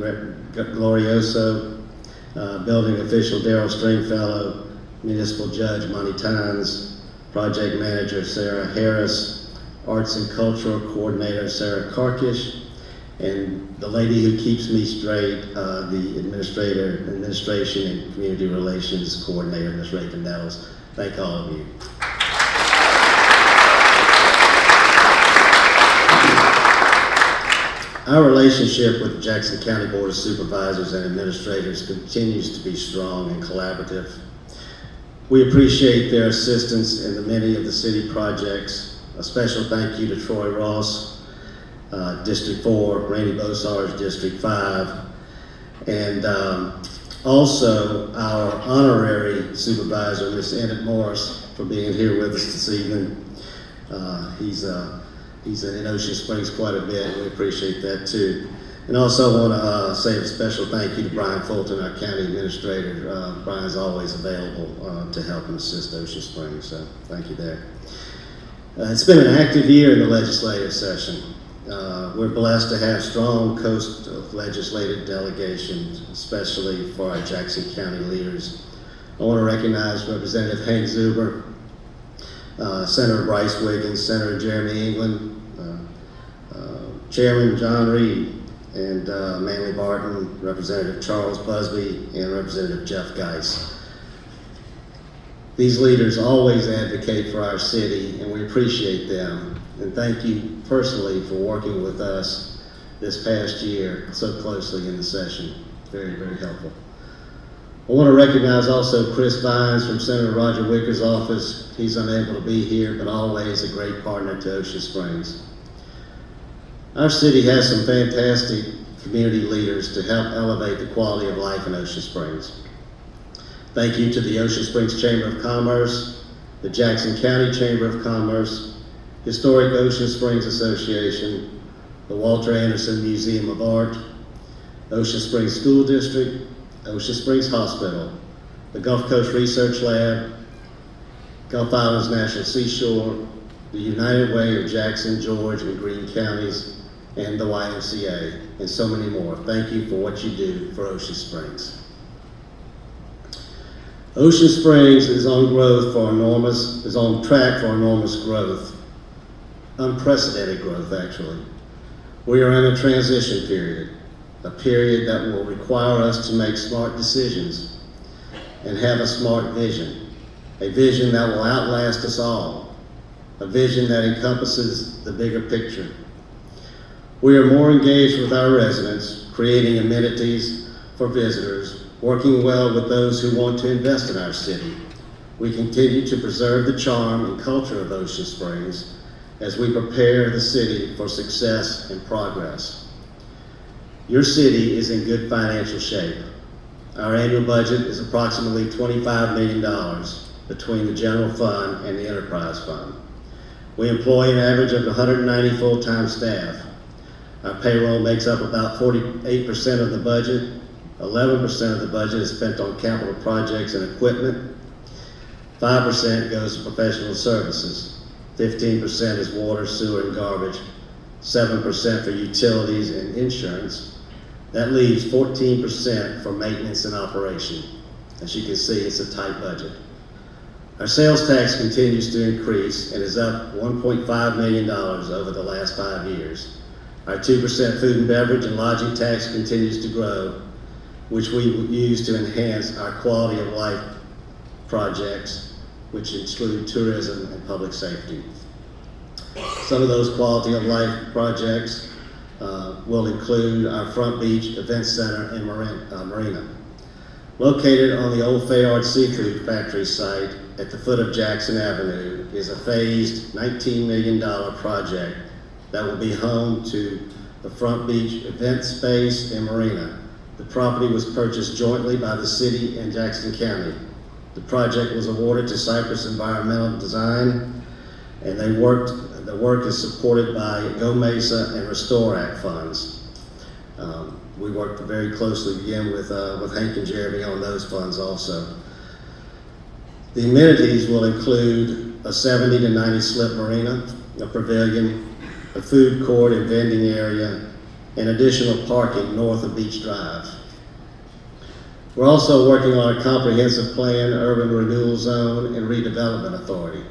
Glorioso, Building Official, Darrell Stringfellow, Municipal Judge, Monty Tynes, Project Manager, Sarah Harris, Arts and Cultural Coordinator, Sarah Karkish, and the lady who keeps me straight, the Administration and Community Relations Coordinator, Ms. Raven Nettles. Thank all of you. Our relationship with the Jackson County Board of Supervisors and Administrators continues to be strong and collaborative. We appreciate their assistance in the many of the city projects. A special thank you to Troy Ross, District 4, Randy Bosar's District 5, and also our honorary supervisor, Ms. Enid Morris, for being here with us this evening. He's in Ocean Springs quite a bit, and we appreciate that too. And also want to say a special thank you to Brian Fulton, our county administrator. Brian's always available to help and assist Ocean Springs, so thank you there. It's been an active year in the legislative session. We're blessed to have strong coast of legislative delegations, especially for our Jackson County leaders. I want to recognize Representative Hank Zuber, Senator Bryce Wiggins, Senator Jeremy England, Chairman John Reed, and Manley Barton, Representative Charles Busby, and Representative Jeff Geis. These leaders always advocate for our city, and we appreciate them. And thank you personally for working with us this past year so closely in the session. Very, very helpful. I want to recognize also Chris Vines from Senator Roger Wicker's office. He's unable to be here, but always a great partner to Ocean Springs. Our city has some fantastic community leaders to help elevate the quality of life in Ocean Springs. Thank you to the Ocean Springs Chamber of Commerce, the Jackson County Chamber of Commerce, Historic Ocean Springs Association, the Walter Anderson Museum of Art, Ocean Springs School District, Ocean Springs Hospital, the Gulf Coast Research Lab, Gulf Islands National Seashore, the United Way of Jackson, George, and Greene Counties, and the YMCA, and so many more. Thank you for what you do for Ocean Springs. Ocean Springs is on track for enormous growth, unprecedented growth actually. We are in a transition period, a period that will require us to make smart decisions and have a smart vision, a vision that will outlast us all, a vision that encompasses the bigger picture. We are more engaged with our residents, creating amenities for visitors, working well with those who want to invest in our city. We continue to preserve the charm and culture of Ocean Springs as we prepare the city for success and progress. Your city is in good financial shape. Our annual budget is approximately $25 million between the general fund and the enterprise fund. We employ an average of 190 full-time staff. Our payroll makes up about 48% of the budget. 11% of the budget is spent on capital projects and equipment. 5% goes to professional services. 15% is water, sewer, and garbage. 7% for utilities and insurance. That leaves 14% for maintenance and operation. As you can see, it's a tight budget. Our sales tax continues to increase and is up $1.5 million over the last 5 years. Our 2% food and beverage and lodging tax continues to grow, which we use to enhance our quality of life projects, which exclude tourism and public safety. Some of those quality of life projects will include our Front Beach Event Center and Marina. Located on the old Fayard Seafood Factory site at the foot of Jackson Avenue is a phased $19 million project that will be home to the Front Beach Event Space and Marina. The property was purchased jointly by the city and Jackson County. The project was awarded to Cypress Environmental Design, and the work is supported by Go Mesa and Restore Act funds. We worked very closely again with Hank and Jeremy on those funds also. The amenities will include a 70 to 90 slip marina, a pavilion, a food court and vending area, and additional parking north of Beach Drive. We're also working on a comprehensive plan, urban renewal zone, and redevelopment authority.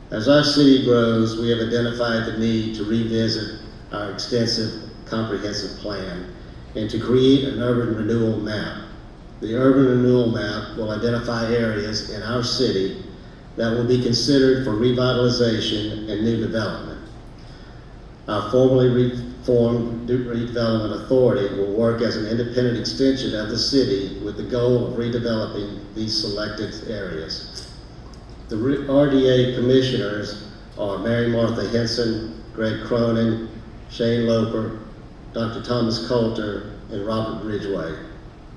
As our city grows, we have identified the need to revisit our extensive comprehensive plan and to create an urban renewal map. The urban renewal map will identify areas in our city that will be considered for revitalization and new development. Our formerly reformed redevelopment authority will work as an independent extension of the city with the goal of redeveloping these selected areas. The RDA commissioners are Mary Martha Henson, Greg Cronin, Shane Loper, Dr. Thomas Coulter, and Robert Ridgway.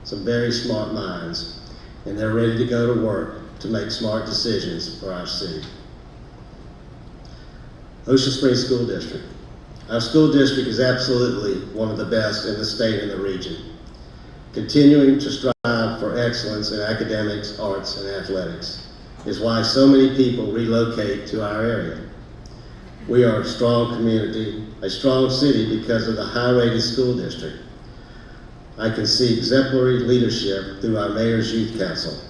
Some very smart minds, and they're ready to go to work to make smart decisions for our city. Ocean Springs School District. Our school district is absolutely one of the best in the state and the region, continuing to strive for excellence in academics, arts, and athletics is why so many people relocate to our area. We are a strong community, a strong city because of the high-rated school district. I can see exemplary leadership through our Mayor's Youth Council.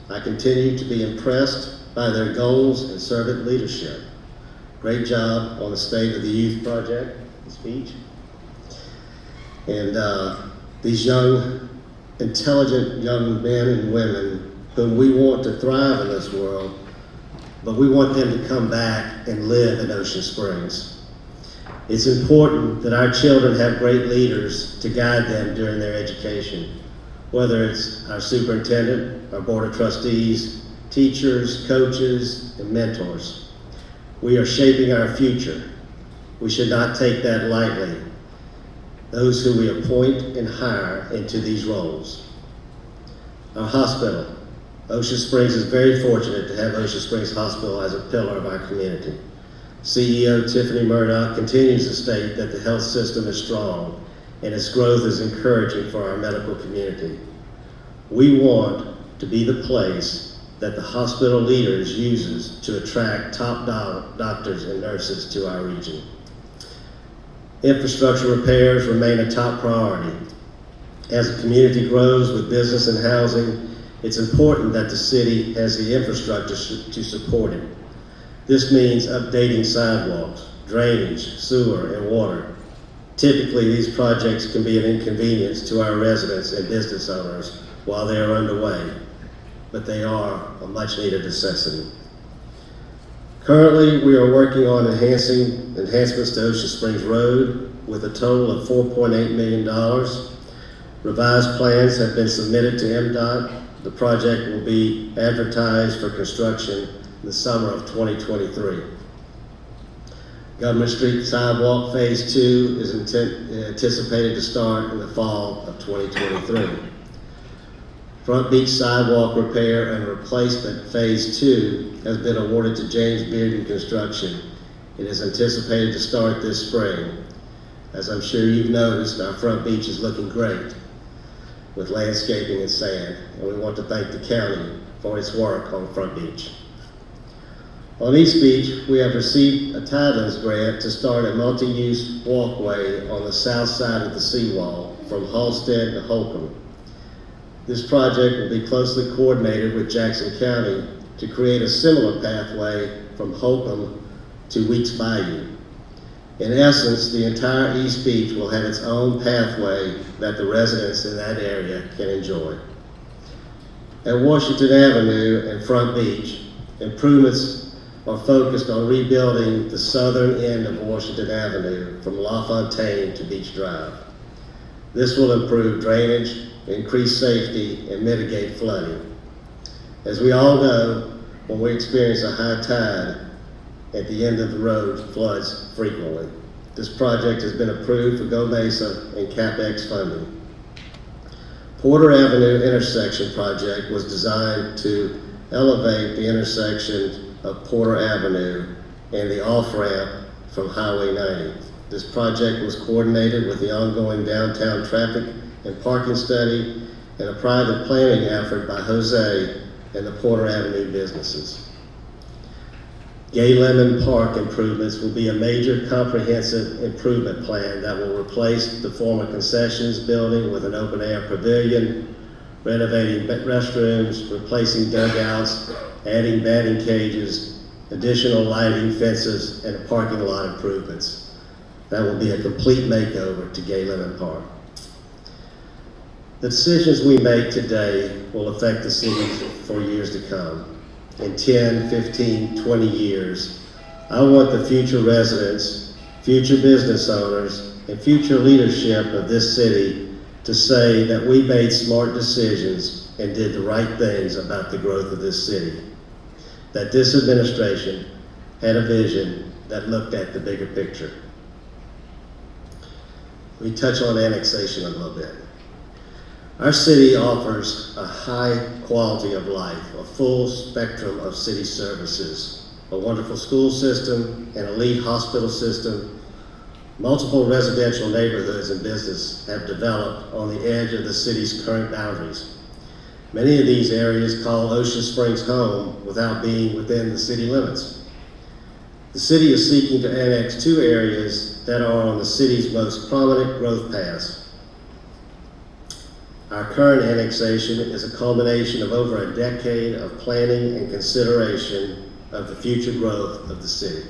I continue to be impressed by their goals and servant leadership. Great job on the State of the Youth Project, the speech. And these young, intelligent young men and women whom we want to thrive in this world, but we want them to come back and live in Ocean Springs. It's important that our children have great leaders to guide them during their education, whether it's our superintendent, our board of trustees, teachers, coaches, and mentors. We are shaping our future. We should not take that lightly, those who we appoint and hire into these roles. Our hospital. Ocean Springs is very fortunate to have Ocean Springs Hospital as a pillar of our community. CEO Tiffany Murdoch continues to state that the health system is strong and its growth is encouraging for our medical community. We want to be the place that the hospital leaders uses to attract top doctors and nurses to our region. Infrastructure repairs remain a top priority. As the community grows with business and housing, it's important that the city has the infrastructure to support it. This means updating sidewalks, drainage, sewer, and water. Typically, these projects can be an inconvenience to our residents and business owners while they are underway, but they are a much-needed necessity. Currently, we are working on enhancements to Ocean Springs Road with a total of $4.8 million. Revised plans have been submitted to MDOT. The project will be advertised for construction in the summer of 2023. Government Street Sidewalk Phase 2 is anticipated to start in the fall of 2023. Front Beach Sidewalk Repair and Replacement Phase 2 has been awarded to James Bearden Construction. It is anticipated to start this spring. As I'm sure you've noticed, our Front Beach is looking great with landscaping and sand, and we want to thank the county for its work on Front Beach. On East Beach, we have received a Tidelands grant to start a multi-use walkway on the south side of the seawall from Halstead to Holcomb. This project will be closely coordinated with Jackson County to create a similar pathway from Holcomb to Weeks Bayou. In essence, the entire East Beach will have its own pathway that the residents in that area can enjoy. At Washington Avenue and Front Beach, improvements are focused on rebuilding the southern end of Washington Avenue from LaFontaine to Beach Drive. This will improve drainage, increase safety, and mitigate flooding. As we all know, when we experience a high tide, at the end of the road floods frequently. This project has been approved for Go Mesa and CapEx funding. Porter Avenue intersection project was designed to elevate the intersection of Porter Avenue and the off-ramp from Highway 90. This project was coordinated with the ongoing downtown traffic and parking study and a private planning effort by Jose and the Porter Avenue businesses. Gay Lemon Park improvements will be a major comprehensive improvement plan that will replace the former concessions building with an open-air pavilion, renovating restrooms, replacing dugouts, adding batting cages, additional lighting, fences, and parking lot improvements. That will be a complete makeover to Gay Lemon Park. The decisions we make today will affect the city for years to come. In 10, 15, 20 years, I want the future residents, future business owners, and future leadership of this city to say that we made smart decisions and did the right things about the growth of this city. That this administration had a vision that looked at the bigger picture. We touch on annexation a little bit. Our city offers a high quality of life, a full spectrum of city services, a wonderful school system, an elite hospital system. Multiple residential neighborhoods and business have developed on the edge of the city's current boundaries. Many of these areas call Ocean Springs home without being within the city limits. The city is seeking to annex 2 areas that are on the city's most prominent growth paths. Our current annexation is a culmination of over a decade of planning and consideration of the future growth of the city.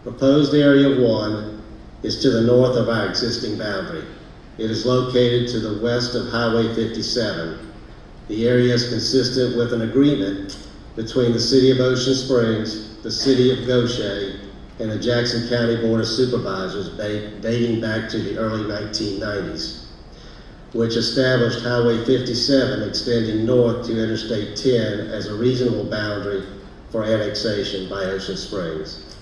Proposed Area 1 is to the north of our existing boundary. It is located to the west of Highway 57. The area is consistent with an agreement between the City of Ocean Springs, the City of Goshen, and the Jackson County Board of Supervisors dating back to the early 1990s. Which established Highway 57 extending north to Interstate 10 as a reasonable boundary for annexation by Ocean Springs.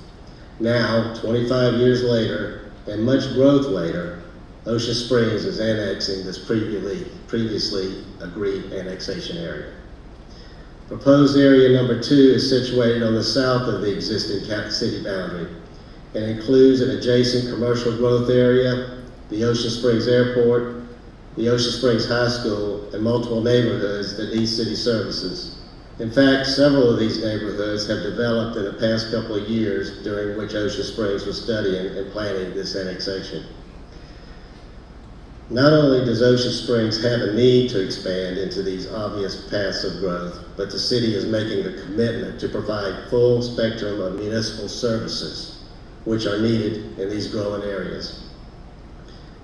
Now, 25 years later, and much growth later, Ocean Springs is annexing this previously agreed annexation area. Proposed area number 2 is situated on the south of the existing city boundary and includes an adjacent commercial growth area, the Ocean Springs Airport, the Ocean Springs High School, and multiple neighborhoods that need city services. In fact, several of these neighborhoods have developed in the past couple of years during which Ocean Springs was studying and planning this annexation. Not only does Ocean Springs have a need to expand into these obvious paths of growth, but the city is making a commitment to provide full spectrum of municipal services, which are needed in these growing areas.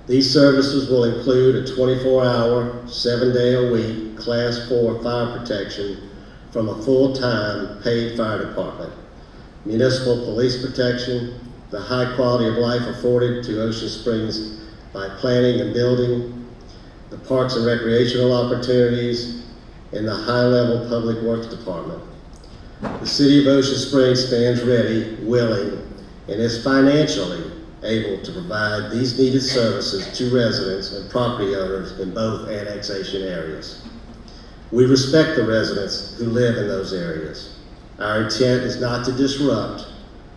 These services will include a 24-hour, 7-day-a-week, Class 4 fire protection from a full-time paid fire department, municipal police protection, the high quality of life afforded to Ocean Springs by planning and building, the parks and recreational opportunities, and the high-level public works department. The City of Ocean Springs stands ready, willing, and is financially able to provide these needed services to residents and property owners in both annexation areas. We respect the residents who live in those areas. Our intent is not to disrupt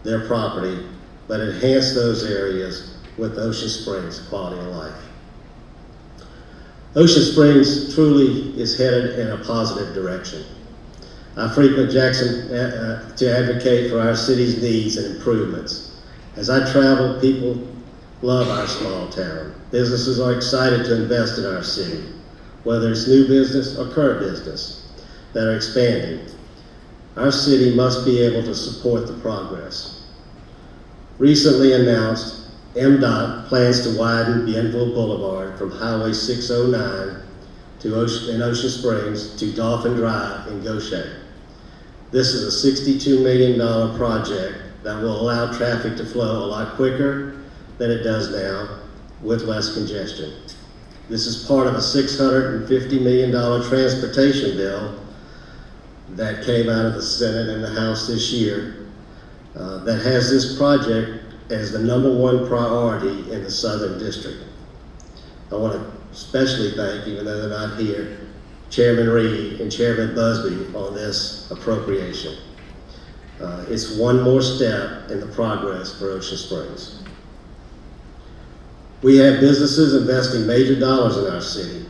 their property, but enhance those areas with Ocean Springs quality of life. Ocean Springs truly is headed in a positive direction. I frequent Jackson to advocate for our city's needs and improvements. As I travel, people love our small town. Businesses are excited to invest in our city, whether it's new business or current business that are expanding. Our city must be able to support the progress. Recently announced, MDOT plans to widen Bienville Boulevard from Highway 609 in Ocean Springs to Dolphin Drive in Goshen. This is a $62 million project that will allow traffic to flow a lot quicker than it does now with less congestion. This is part of a $650 million transportation bill that came out of the Senate and the House this year that has this project as the #1 priority in the Southern District. I want to especially thank, even though they're not here, Chairman Reed and Chairman Busby on this appropriation. It's one more step in the progress for Ocean Springs. We have businesses investing major dollars in our city.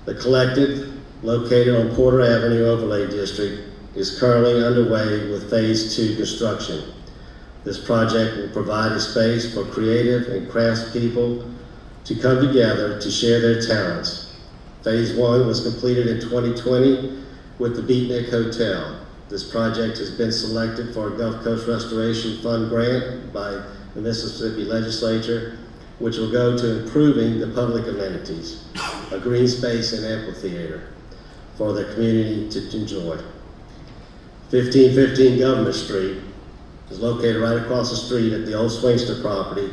The Collective, located on Porter Avenue Overlay District, is currently underway with Phase 2 construction. This project will provide a space for creative and craftspeople to come together to share their talents. Phase 1 was completed in 2020 with the Beatnik Hotel. This project has been selected for a Gulf Coast Restoration Fund grant by the Mississippi Legislature, which will go to improving the public amenities, a green space and amphitheater for the community to enjoy. 1515 Government Street is located right across the street at the old Swingster property,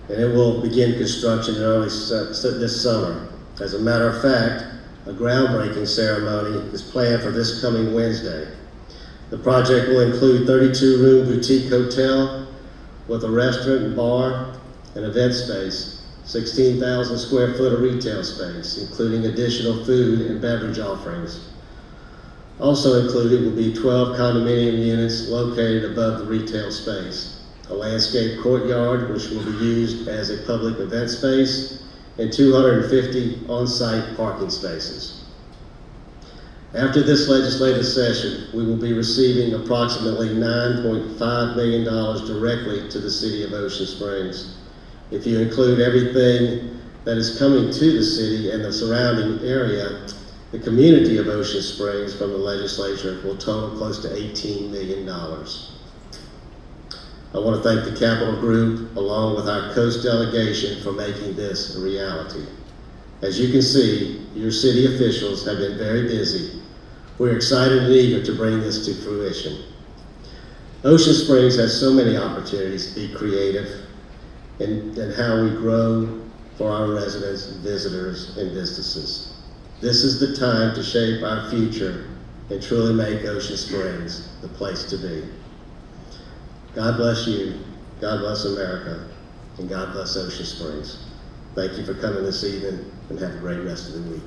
and it will begin construction in early this summer. As a matter of fact, a groundbreaking ceremony is planned for this coming Wednesday. The project will include 32-room boutique hotel with a restaurant and bar and event space, 16,000 square foot of retail space, including additional food and beverage offerings. Also included will be 12 condominium units located above the retail space, a landscape courtyard which will be used as a public event space, and 250 on-site parking spaces. After this legislative session, we will be receiving approximately $9.5 million directly to the city of Ocean Springs. If you include everything that is coming to the city and the surrounding area, the community of Ocean Springs from the legislature will total close to $18 million. I want to thank the Capitol Group along with our Coast delegation for making this a reality. As you can see, your city officials have been very busy. We're excited and eager to bring this to fruition. Ocean Springs has so many opportunities to be creative in how we grow for our residents, visitors, and businesses. This is the time to shape our future and truly make Ocean Springs the place to be. God bless you, God bless America, and God bless Ocean Springs. Thank you for coming this evening, and have a great rest of the week.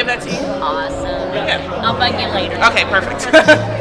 give that to you? Awesome. Okay. I'll bug you later. Okay, perfect.